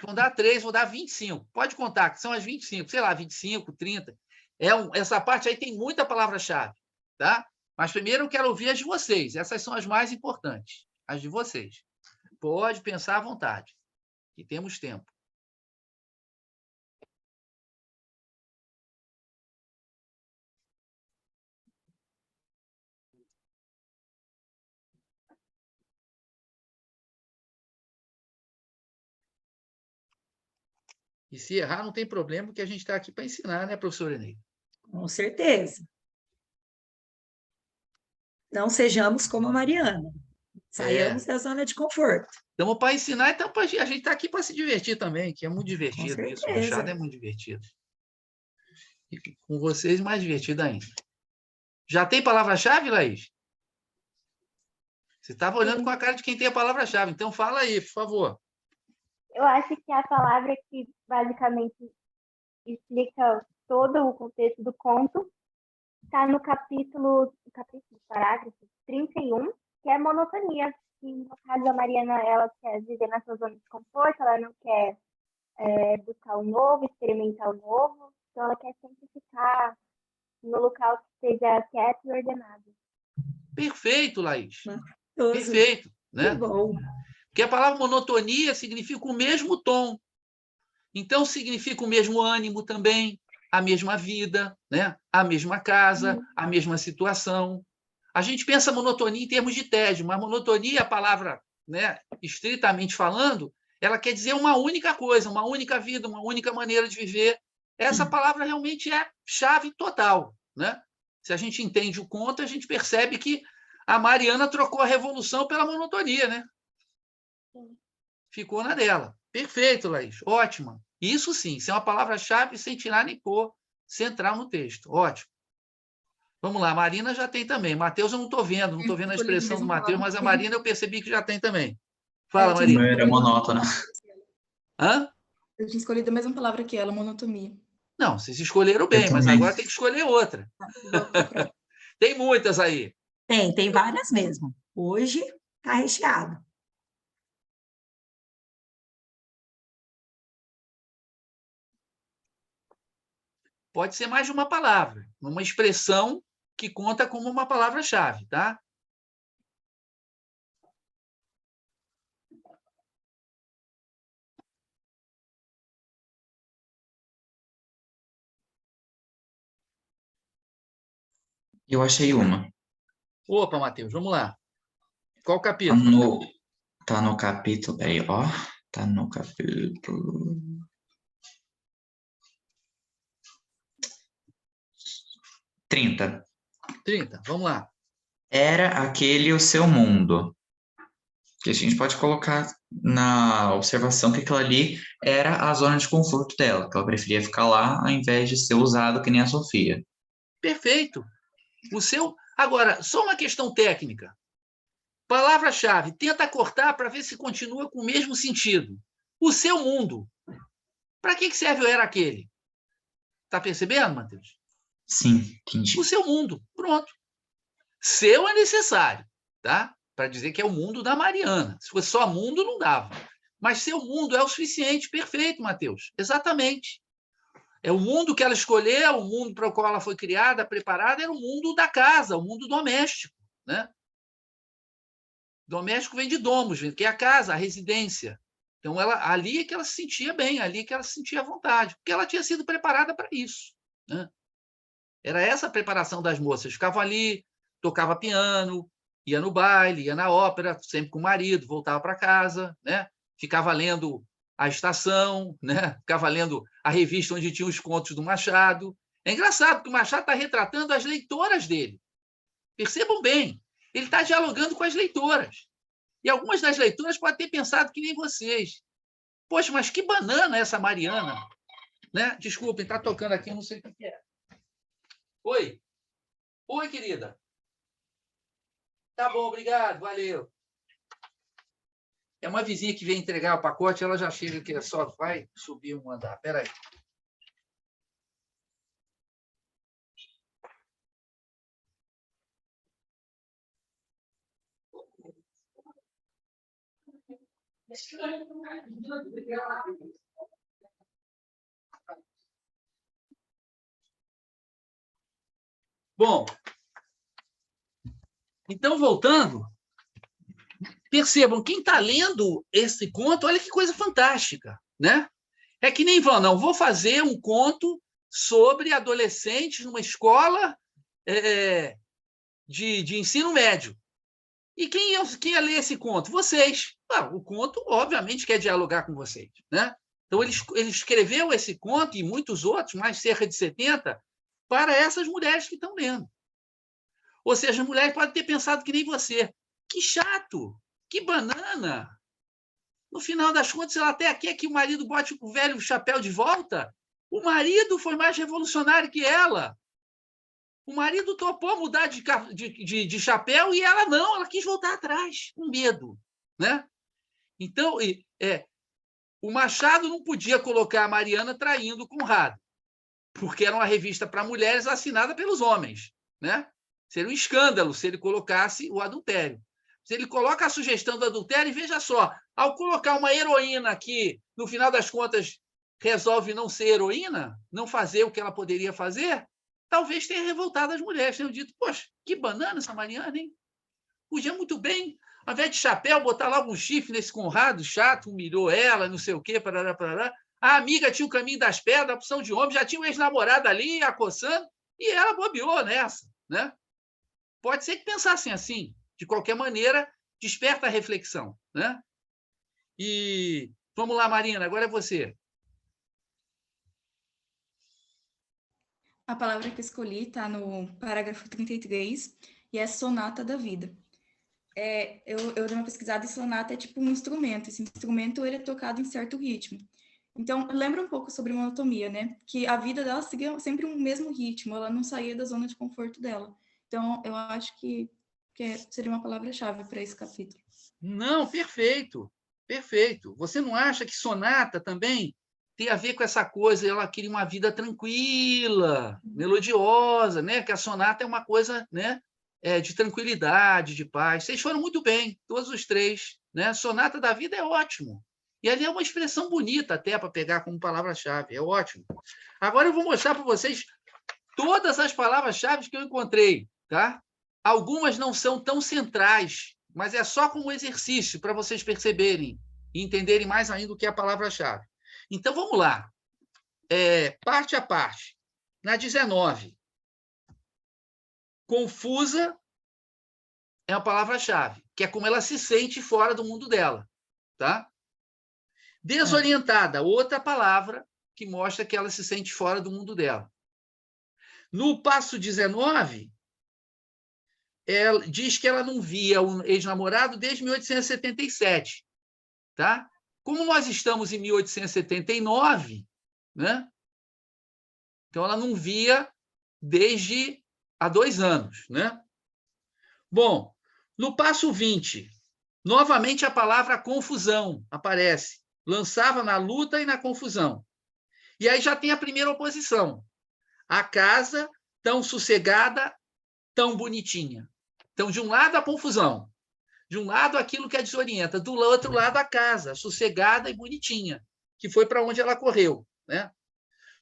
Vou dar 3, vou dar 25. Pode contar, que são as 25, sei lá, 25, 30. Essa parte aí tem muita palavra-chave, tá? Mas primeiro eu quero ouvir as de vocês. Essas são as mais importantes, as de vocês. Pode pensar à vontade, que temos tempo. E se errar, não tem problema, porque a gente está aqui para ensinar, né, professor Enei? Com certeza. Não sejamos como a Mariana. Saiamos da zona de conforto. Estamos para ensinar, então a gente está aqui para se divertir também, que é muito divertido isso. O Machado é muito divertido. E com vocês, mais divertido ainda. Já tem palavra-chave, Laís? Você estava olhando com a cara de quem tem a palavra-chave, então fala aí, por favor. Eu acho que a palavra que basicamente explica todo o contexto do conto está no parágrafo 31, que é monotonia. Que, no caso, a Mariana, ela quer viver na sua zona de conforto, ela não quer buscar o novo, experimentar o novo, então ela quer sempre ficar no local que seja quieto e ordenado. Perfeito, Laís. Perfeito, né? Que bom. Porque a palavra monotonia significa o mesmo tom. Então, significa o mesmo ânimo também, a mesma vida, né? A mesma casa, a mesma situação. A gente pensa monotonia em termos de tédio, mas monotonia, a palavra, né, estritamente falando, ela quer dizer uma única coisa, uma única vida, uma única maneira de viver. Essa palavra realmente é chave total, né? Se a gente entende o conto, a gente percebe que a Mariana trocou a revolução pela monotonia, né? Ficou na dela. Perfeito, Laís. Ótima. Isso sim, isso é uma palavra-chave sem tirar nem pôr, central no texto. Ótimo. Vamos lá, a Marina já tem também. Matheus eu não estou vendo a expressão do Matheus, mas a Marina eu percebi que já tem também. Fala, Marina. Era monótona. Hã? Eu tinha escolhido a mesma palavra que ela, monotonia. Não, vocês escolheram bem, mas agora tem que escolher outra. Tem muitas aí. Tem várias mesmo. Hoje está recheado. Pode ser mais de uma palavra, uma expressão que conta como uma palavra-chave, tá? Eu achei uma. Opa, Matheus, vamos lá. Qual capítulo? Tá no capítulo. Peraí, ó. Tá no capítulo. 30. 30, vamos lá. Era aquele o seu mundo. Que a gente pode colocar na observação que aquilo ali era a zona de conforto dela, que ela preferia ficar lá ao invés de ser usado que nem a Sofia. Perfeito. Agora, só uma questão técnica. Palavra-chave, tenta cortar para ver se continua com o mesmo sentido. O seu mundo. Para que serve o era aquele? Está percebendo, Matheus? Sim, entendi. O seu mundo. Pronto. Seu é necessário, tá? Para dizer que é o mundo da Mariana. Se fosse só mundo, não dava. Mas seu mundo é o suficiente. Perfeito, Matheus. Exatamente. É o mundo que ela escolheu, o mundo para o qual ela foi criada, preparada, era o mundo da casa, o mundo doméstico, né? Doméstico vem de domos, que é a casa, a residência. Então, ali é que ela se sentia bem, ali é que ela se sentia à vontade, porque ela tinha sido preparada para isso, né? Era essa a preparação das moças. Ficavam ali, tocava piano, ia no baile, ia na ópera, sempre com o marido, voltava para casa, né? Ficava lendo a Estação, né? Ficava lendo a revista onde tinha os contos do Machado. É engraçado que o Machado está retratando as leitoras dele. Percebam bem, ele está dialogando com as leitoras. E algumas das leitoras podem ter pensado que nem vocês. Poxa, mas que banana essa Mariana, né? Desculpem, está tocando aqui, eu não sei o que é. Oi. Oi, querida. Tá bom, obrigado, valeu. É uma vizinha que vem entregar o pacote, ela já chega aqui, só vai subir um andar. Espera aí. Bom, então, voltando, percebam, quem está lendo esse conto, olha que coisa fantástica, né? É que nem não vou fazer um conto sobre adolescentes numa escola de ensino médio. E quem ia ler esse conto? Vocês. O conto, obviamente, quer dialogar com vocês, né? Então, ele escreveu esse conto e muitos outros, mais cerca de 70, para essas mulheres que estão lendo. Ou seja, as mulheres podem ter pensado que nem você. Que chato! Que banana! No final das contas, ela até quer que o marido bote o velho chapéu de volta. O marido foi mais revolucionário que ela. O marido topou mudar de chapéu e ela não, ela quis voltar atrás, com medo, né? Então, o Machado não podia colocar a Mariana traindo o Conrado, porque era uma revista para mulheres assinada pelos homens, né? Seria um escândalo se ele colocasse o adultério. Se ele coloca a sugestão do adultério, e veja só, ao colocar uma heroína que, no final das contas, resolve não ser heroína, não fazer o que ela poderia fazer, talvez tenha revoltado as mulheres. Tenham dito, poxa, que banana essa Mariana, hein? Podia muito bem, ao invés de chapéu, botar logo um chifre nesse Conrado chato, humilhou ela, não sei o quê, parará, parará. A amiga tinha o caminho das pedras, a opção de homem, já tinha um ex-namorado ali, acossando, e ela bobeou nessa, né? Pode ser que pensassem assim. De qualquer maneira, desperta a reflexão, né? E vamos lá, Marina, agora é você. A palavra que eu escolhi está no parágrafo 33 e é sonata da vida. Eu dei uma pesquisada e sonata é tipo um instrumento. Esse instrumento ele é tocado em certo ritmo. Então, lembra um pouco sobre monotonia, né? Que a vida dela seguia sempre um mesmo ritmo, ela não saía da zona de conforto dela. Então, eu acho que seria uma palavra-chave para esse capítulo. Não, perfeito, perfeito. Você não acha que sonata também tem a ver com essa coisa, ela queria uma vida tranquila, melodiosa, né? Que a sonata é uma coisa, né? De tranquilidade, de paz. Vocês foram muito bem, todos os três, né? Sonata da vida é ótimo. E ali é uma expressão bonita até para pegar como palavra-chave, é ótimo. Agora eu vou mostrar para vocês todas as palavras-chave que eu encontrei, tá? Algumas não são tão centrais, mas é só como exercício para vocês perceberem e entenderem mais ainda o que é a palavra-chave. Então, vamos lá. Parte a parte. Na 19, confusa é a palavra-chave, que é como ela se sente fora do mundo dela, tá? Desorientada, outra palavra que mostra que ela se sente fora do mundo dela. No passo 19, ela diz que ela não via um ex-namorado desde 1877. Tá? Como nós estamos em 1879, né? Então ela não via desde há 2 anos. Né? Bom, no passo 20, novamente a palavra confusão aparece. Lançava na luta e na confusão. E aí já tem a primeira oposição. A casa tão sossegada, tão bonitinha. Então, de um lado, a confusão. De um lado, aquilo que a desorienta. Do outro lado, a casa, sossegada e bonitinha, que foi para onde ela correu. Né?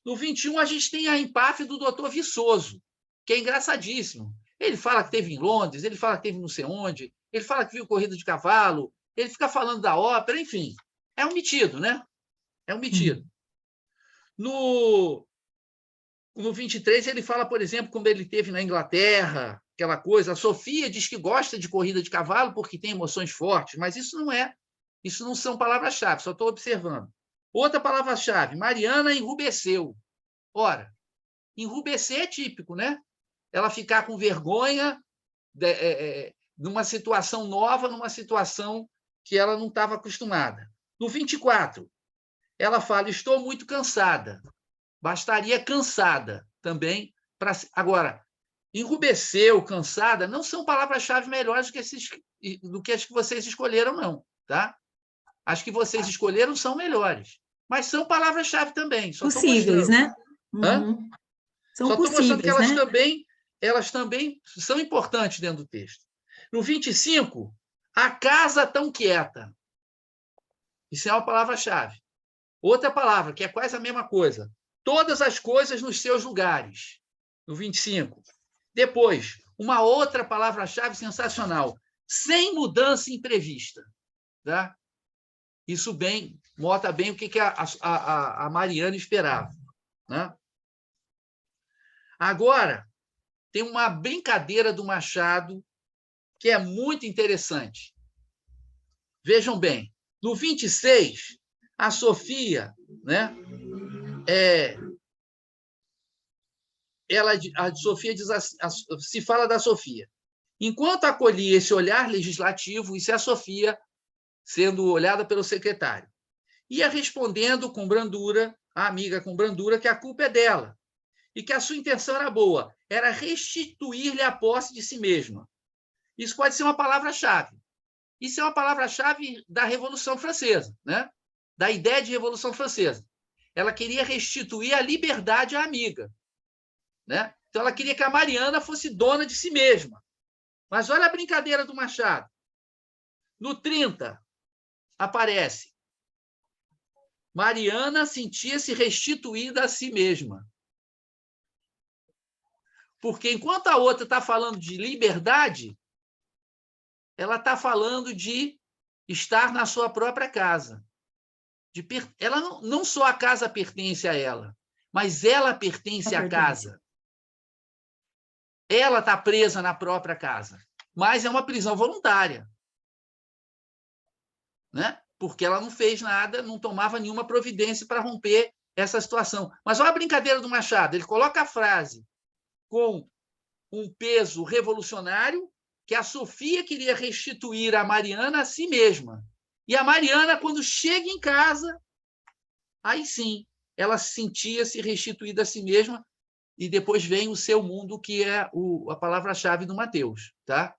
No 21, a gente tem a empáfia do doutor Viçoso, que é engraçadíssimo. Ele fala que teve em Londres, ele fala que teve não sei onde, ele fala que viu corrida de cavalo, ele fica falando da ópera, enfim. É um metido, né? É um metido. No 23, ele fala, por exemplo, como ele teve na Inglaterra, aquela coisa. A Sofia diz que gosta de corrida de cavalo porque tem emoções fortes, mas isso não são palavras-chave, só estou observando. Outra palavra-chave, Mariana enrubesceu. Ora, enrubescer é típico, né? Ela ficar com vergonha numa situação nova, numa situação que ela não estava acostumada. No 24, ela fala, estou muito cansada. Bastaria cansada também. Agora, enrubesceu, cansada, não são palavras-chave melhores do que as que vocês escolheram, não. Tá? As que vocês escolheram são melhores. Mas são palavras-chave também. Só possíveis, né? Uhum. São só estou mostrando que né? elas também são importantes dentro do texto. No 25, a casa tão quieta. Isso é uma palavra-chave. Outra palavra, que é quase a mesma coisa. Todas as coisas nos seus lugares. No 25. Depois, uma outra palavra-chave sensacional. Sem mudança imprevista. Tá? Isso mostra bem o que a Mariana esperava. Né? Agora, tem uma brincadeira do Machado que é muito interessante. Vejam bem, no 26, a Sofia, né, a Sofia diz se fala da Sofia. Enquanto acolhia esse olhar legislativo, isso é a Sofia sendo olhada pelo secretário, ia respondendo com brandura, a amiga com brandura, que a culpa é dela e que a sua intenção era boa, era restituir-lhe a posse de si mesma. Isso pode ser uma palavra-chave. Isso é uma palavra-chave da Revolução Francesa, né? Da ideia de Revolução Francesa. Ela queria restituir a liberdade à amiga. Né? Então, ela queria que a Mariana fosse dona de si mesma. Mas olha a brincadeira do Machado. No 30, aparece: Mariana sentia-se restituída a si mesma. Porque, enquanto a outra está falando de liberdade, ela está falando de estar na sua própria casa. Ela não só a casa pertence a ela, mas ela pertence à casa. Ela está presa na própria casa, mas é uma prisão voluntária. Né? Porque ela não fez nada, não tomava nenhuma providência para romper essa situação. Mas olha a brincadeira do Machado, ele coloca a frase com um peso revolucionário, que a Sofia queria restituir a Mariana a si mesma. E a Mariana, quando chega em casa, aí sim, ela sentia-se restituída a si mesma, e depois vem o seu mundo, que é a palavra-chave do Mateus. Tá?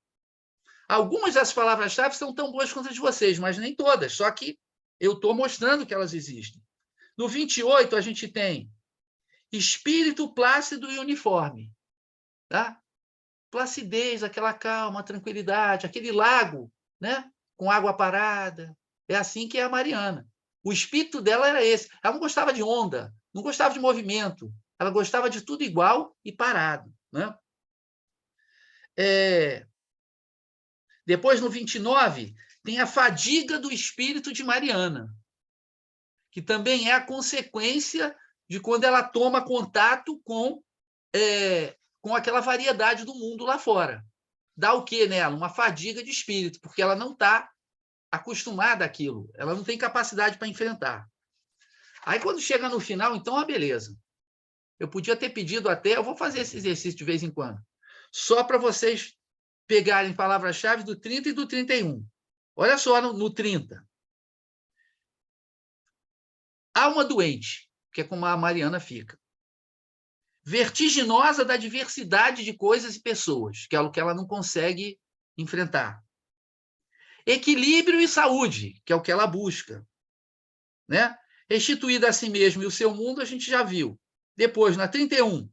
Algumas dessas palavras-chave são tão boas quanto as de vocês, mas nem todas, só que eu estou mostrando que elas existem. No 28, a gente tem espírito plácido e uniforme. Tá? Placidez, aquela calma, tranquilidade, aquele lago, né? Com água parada. É assim que é a Mariana. O espírito dela era esse. Ela não gostava de onda, não gostava de movimento. Ela gostava de tudo igual e parado. Né? Depois, no 29, tem a fadiga do espírito de Mariana, que também é a consequência de quando ela toma contato com aquela variedade do mundo lá fora. Dá o quê nela? Uma fadiga de espírito, porque ela não está acostumada àquilo, ela não tem capacidade para enfrentar. Aí, quando chega no final, então, beleza. Eu podia ter pedido até, eu vou fazer esse exercício de vez em quando, só para vocês pegarem palavras-chave do 30 e do 31. Olha só no 30. Alma doente, que é como a Mariana fica. Vertiginosa da diversidade de coisas e pessoas, que é o que ela não consegue enfrentar. Equilíbrio e saúde, que é o que ela busca. Né? Restituída a si mesma e o seu mundo, a gente já viu. Depois, na 31,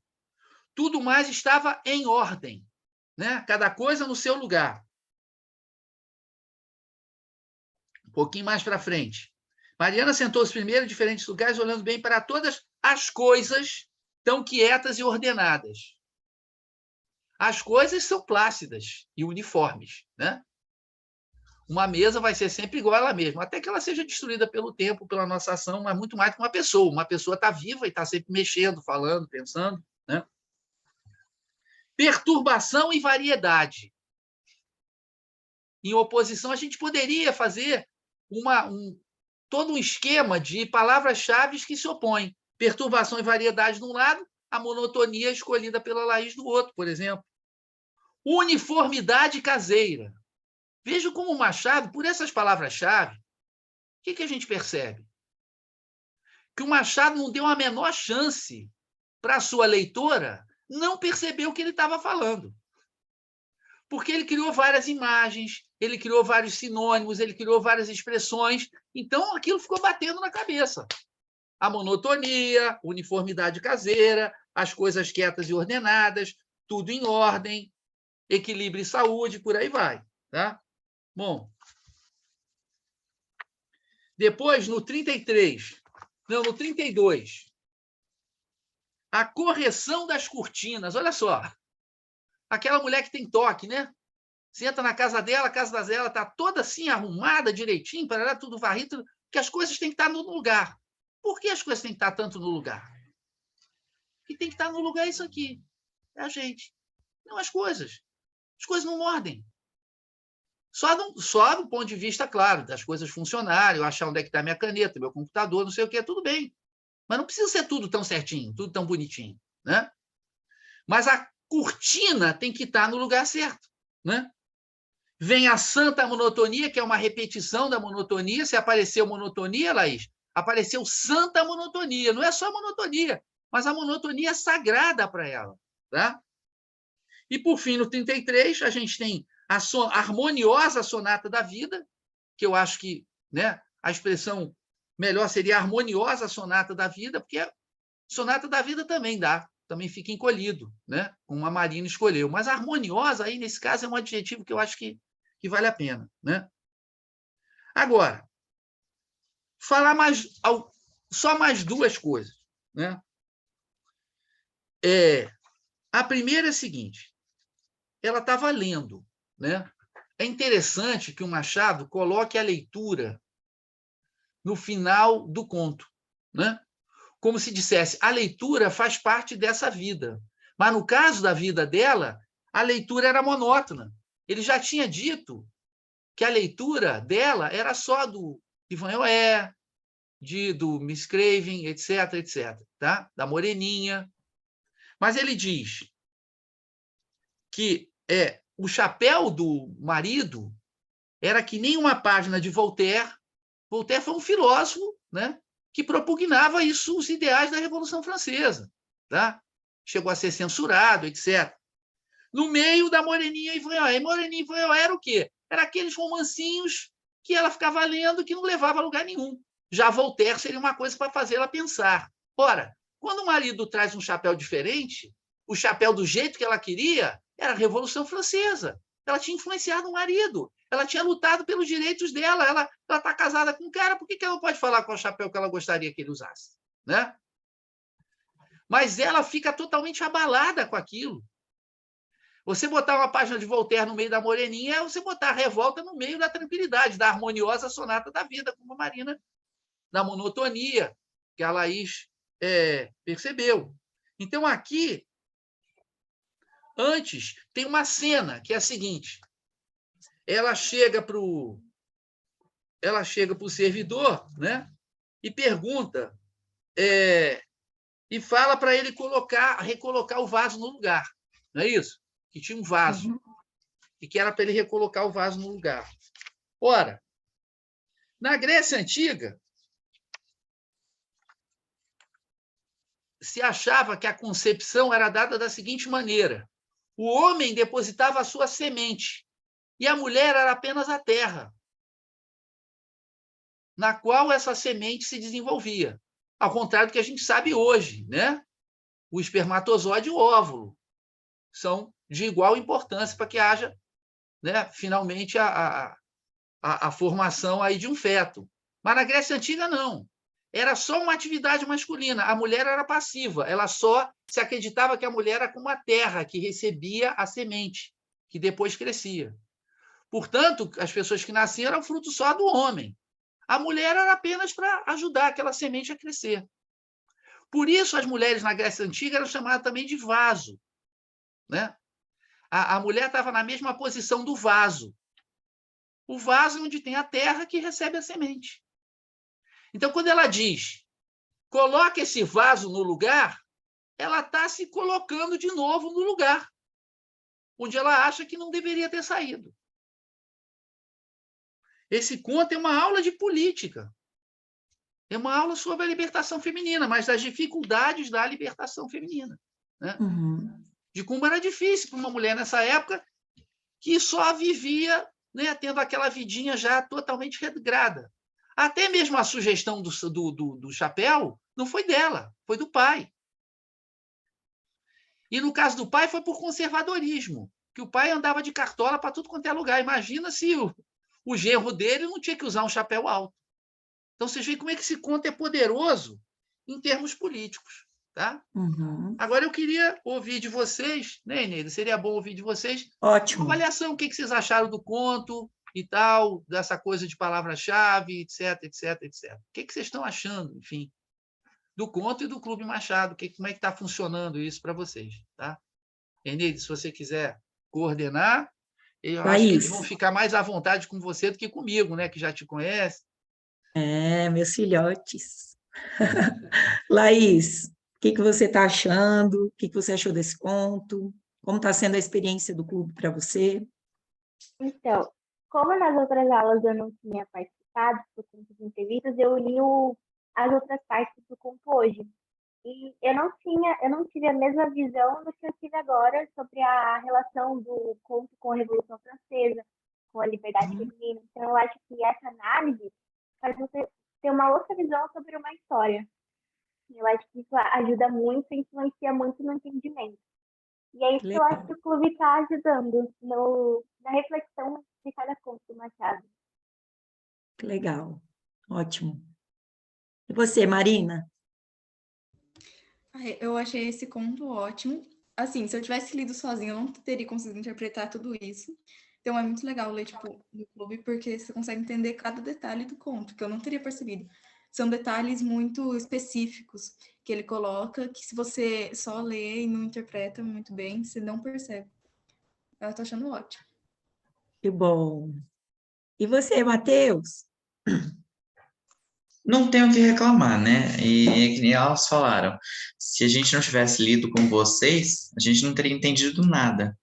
tudo mais estava em ordem. Né? Cada coisa no seu lugar. Um pouquinho mais para frente. Mariana sentou-se primeiro em diferentes lugares, olhando bem para todas as coisas tão quietas e ordenadas. As coisas são plácidas e uniformes. Né? Uma mesa vai ser sempre igual a ela mesma, até que ela seja destruída pelo tempo, pela nossa ação, mas muito mais que uma pessoa. Uma pessoa está viva e está sempre mexendo, falando, pensando. Né? Perturbação e variedade. Em oposição, a gente poderia fazer todo um esquema de palavras-chave que se opõem. Perturbação e variedade de um lado, a monotonia escolhida pela Laís do outro, por exemplo. Uniformidade caseira. Veja como o Machado, por essas palavras-chave, o que a gente percebe? Que o Machado não deu a menor chance para a sua leitora não perceber o que ele estava falando. Porque ele criou várias imagens, ele criou vários sinônimos, ele criou várias expressões, então aquilo ficou batendo na cabeça. A monotonia, uniformidade caseira, as coisas quietas e ordenadas, tudo em ordem, equilíbrio e saúde, por aí vai. Tá? Bom, depois, no 33, não, no 32, a correção das cortinas. Olha só, aquela mulher que tem toque, né? Você entra na casa dela, a casa dela está toda assim, arrumada, direitinho, para tudo varrido, que as coisas têm que estar no lugar. Por que as coisas têm que estar tanto no lugar? E tem que estar no lugar isso aqui. É a gente. Não as coisas. As coisas não mordem. Só do ponto de vista, claro, das coisas funcionarem, eu achar onde é que está minha caneta, meu computador, não sei o que, tudo bem. Mas não precisa ser tudo tão certinho, tudo tão bonitinho. Né? Mas a cortina tem que estar no lugar certo. Né? Vem a santa monotonia, que é uma repetição da monotonia. Se apareceu monotonia, Laís, apareceu santa monotonia. Não é só monotonia, mas a monotonia sagrada para ela. Tá? E, por fim, no 33, a gente tem a harmoniosa sonata da vida, que eu acho que, né, a expressão melhor seria harmoniosa sonata da vida, porque a sonata da vida também dá, também fica encolhido, né, como a Marina escolheu. Mas harmoniosa, aí, nesse caso, é um adjetivo que eu acho que vale a pena. Né? Agora, falar só mais duas coisas. Né? A primeira é a seguinte, ela estava lendo. Né? É interessante que o Machado coloque a leitura no final do conto. Né? Como se dissesse, a leitura faz parte dessa vida. Mas, no caso da vida dela, a leitura era monótona. Ele já tinha dito que a leitura dela era só do Ivan Eoé, do Miss Craven, etc., etc., tá? Da Moreninha. Mas ele diz que o chapéu do marido era que nem uma página de Voltaire. Voltaire foi um filósofo, né, que propugnava isso, os ideais da Revolução Francesa. Tá? Chegou a ser censurado, etc. No meio da Moreninha e Ivan Eoé. E Moreninha e Ivan Eoé era o quê? Era aqueles romancinhos que ela ficava lendo que não levava a lugar nenhum. Já Voltaire seria uma coisa para fazê-la pensar. Ora, quando o marido traz um chapéu diferente, o chapéu do jeito que ela queria, era a Revolução Francesa. Ela tinha influenciado o marido. Ela tinha lutado pelos direitos dela. Ela está casada com um cara, por que ela não pode falar qual chapéu que ela gostaria que ele usasse? Né? Mas ela fica totalmente abalada com aquilo. Você botar uma página de Voltaire no meio da Moreninha é você botar a revolta no meio da tranquilidade, da harmoniosa sonata da vida, como a Marina, da monotonia, que a Laís percebeu. Então, aqui, antes, tem uma cena que é a seguinte. Ela chega para o servidor, né, e pergunta e fala para ele recolocar o vaso no lugar. Não é isso? Que tinha um vaso. E que era para ele recolocar o vaso no lugar. Ora, na Grécia Antiga, se achava que a concepção era dada da seguinte maneira: o homem depositava a sua semente e a mulher era apenas a terra na qual essa semente se desenvolvia. Ao contrário do que a gente sabe hoje, né? O espermatozoide e o óvulo são de igual importância para que haja, né, finalmente a formação aí de um feto. Mas na Grécia Antiga, não. Era só uma atividade masculina. A mulher era passiva. Ela só se acreditava que a mulher era como a terra que recebia a semente, que depois crescia. Portanto, as pessoas que nasciam eram fruto só do homem. A mulher era apenas para ajudar aquela semente a crescer. Por isso, as mulheres na Grécia Antiga eram chamadas também de vaso, né? A mulher estava na mesma posição do vaso. O vaso é onde tem a terra que recebe a semente. Então, quando ela diz, coloque esse vaso no lugar, ela está se colocando de novo no lugar, onde ela acha que não deveria ter saído. Esse conto é uma aula de política. É uma aula sobre a libertação feminina, mas das dificuldades da libertação feminina, né? De como era difícil para uma mulher nessa época que só vivia, né, tendo aquela vidinha já totalmente regrada. Até mesmo a sugestão do chapéu não foi dela, foi do pai. E no caso do pai foi por conservadorismo, que o pai andava de cartola para tudo quanto é lugar. Imagina se o genro dele não tinha que usar um chapéu alto. Então, vocês veem como é que esse conto é poderoso em termos políticos. Tá? Agora, eu queria ouvir de vocês, né, Eneida? Seria bom ouvir de vocês Ótimo. uma avaliação, o que vocês acharam do conto e tal, dessa coisa de palavra-chave, etc, etc, etc. O que vocês estão achando, enfim, do conto e do Clube Machado? Como é que está funcionando isso para vocês? Tá? Eneida, se você quiser coordenar, eu acho que eles vão ficar mais à vontade com você do que comigo, né, que já te conhece. Meus filhotes. Laís, o que você está achando? O que você achou desse conto? Como está sendo a experiência do clube para você? Então, como nas outras aulas eu não tinha participado do conto de entrevistas, eu li as outras partes do conto hoje. E eu não tive a mesma visão do que eu tive agora sobre a relação do conto com a Revolução Francesa, com a liberdade feminina. Então, eu acho que essa análise faz você ter uma outra visão sobre uma história. Eu acho que isso ajuda muito e influencia muito no entendimento. E é isso que eu acho que o clube está ajudando na reflexão de cada conto do Machado. Legal, ótimo. E você, Marina? Eu achei esse conto ótimo. Assim, se eu tivesse lido sozinha, eu não teria conseguido interpretar tudo isso. Então, é muito legal ler, tipo, no clube, porque você consegue entender cada detalhe do conto, que eu não teria percebido. São detalhes muito específicos que ele coloca, que se você só lê e não interpreta muito bem, você não percebe. Eu tô achando ótimo. Que bom. E você, Matheus? Não tenho o que reclamar, né? E é que nem elas falaram, se a gente não tivesse lido com vocês, a gente não teria entendido nada.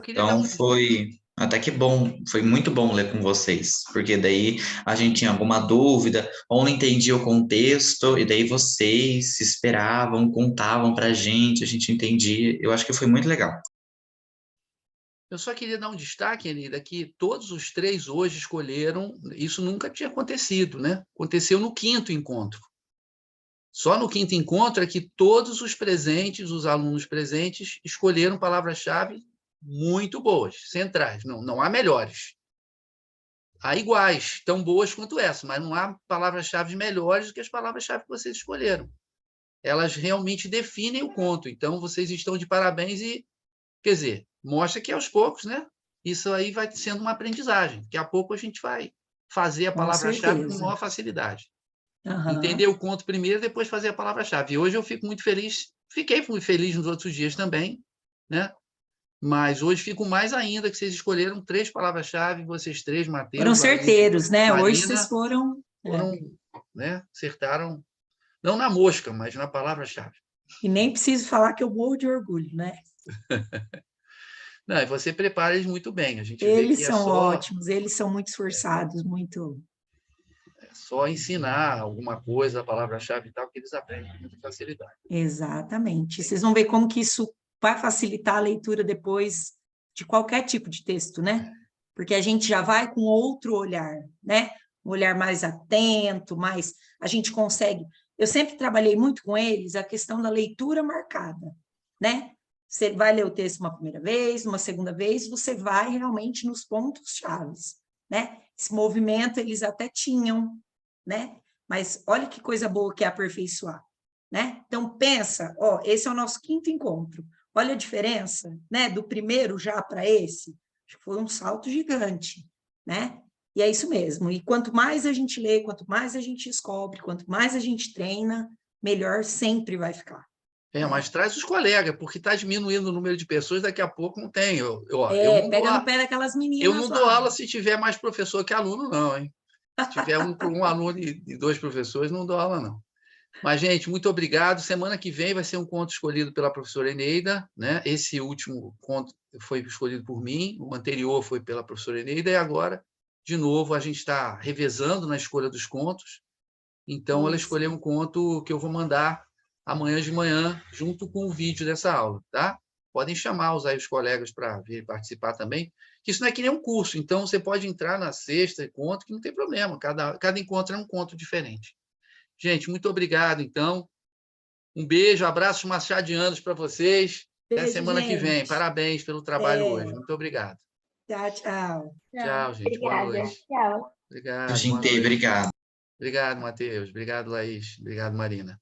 Então foi até que bom, foi muito bom ler com vocês, porque daí a gente tinha alguma dúvida, ou não entendia o contexto, e daí vocês se esperavam, contavam pra gente, a gente entendia. Eu acho que foi muito legal. Eu só queria dar um destaque, Anida, que todos os três hoje escolheram, isso nunca tinha acontecido, né? Aconteceu no 5º encontro. Só no 5º encontro é que todos os presentes, os alunos presentes, escolheram palavras-chave muito boas, centrais. Não há melhores. Há iguais, tão boas quanto essa, mas não há palavras-chave melhores do que as palavras-chave que vocês escolheram. Elas realmente definem o conto. Então, vocês estão de parabéns e, quer dizer, mostra que aos poucos, né? Isso aí vai sendo uma aprendizagem. Daqui a pouco a gente vai fazer a palavra-chave com maior facilidade. Entender o conto primeiro, depois fazer a palavra-chave. E hoje eu fico muito feliz, fiquei muito feliz nos outros dias também, né? Mas hoje fico mais ainda que vocês escolheram 3 palavras-chave, vocês 3, Matheus, Foram certeiros, né? Marina, Hoje vocês foram né? Acertaram, não na mosca, mas na palavra-chave. E nem preciso falar que eu morro de orgulho, né? Não, e você prepara eles muito bem. A gente vê Eles que são ótimos, eles são muito esforçados, muito... só ensinar alguma coisa, a palavra-chave e tal, que eles aprendem com muita facilidade. Exatamente. Vocês vão ver como que isso vai facilitar a leitura depois de qualquer tipo de texto, né? Porque a gente já vai com outro olhar, né? Um olhar mais atento, mais... A gente consegue... Eu sempre trabalhei muito com eles a questão da leitura marcada, né? Você vai ler o texto uma primeira vez, uma segunda vez, você vai realmente nos pontos chaves, né? Esse movimento eles até tinham, né? Mas olha que coisa boa que é aperfeiçoar, né? Então pensa, ó, esse é o nosso 5º encontro. Olha a diferença, né? Do primeiro já para esse, acho que foi um salto gigante, né? E é isso mesmo. E quanto mais a gente lê, quanto mais a gente descobre, quanto mais a gente treina, melhor sempre vai ficar. Mas traz os colegas, porque está diminuindo o número de pessoas, daqui a pouco não tem. Eu não Pega no pé daquelas meninas dou lá. aula se tiver mais professor que aluno, não, hein? Se tiver um aluno e 2 professores, não dou aula, não. Mas, gente, muito obrigado. Semana que vem vai ser um conto escolhido pela professora Eneida, né? Esse último conto foi escolhido por mim, o anterior foi pela professora Eneida, e agora, de novo, a gente está revezando na escolha dos contos. Então, ela escolheu um conto que eu vou mandar amanhã de manhã, junto com o vídeo dessa aula, tá? Podem chamar os colegas para vir participar também, que isso não é que nem um curso, então você pode entrar na sexta conto, que não tem problema, cada encontro é um conto diferente. Gente, muito obrigado, então. Um beijo, abraços machadianos para vocês. Até Beijo, semana que vem. gente. Parabéns pelo trabalho hoje. Muito obrigado. Tchau, tchau. Tchau, gente. Boa Obrigada. noite. Tchau. Obrigado. Boa Gente, noite. obrigado. Obrigado, Matheus. Obrigado, Laís. Obrigado, Marina.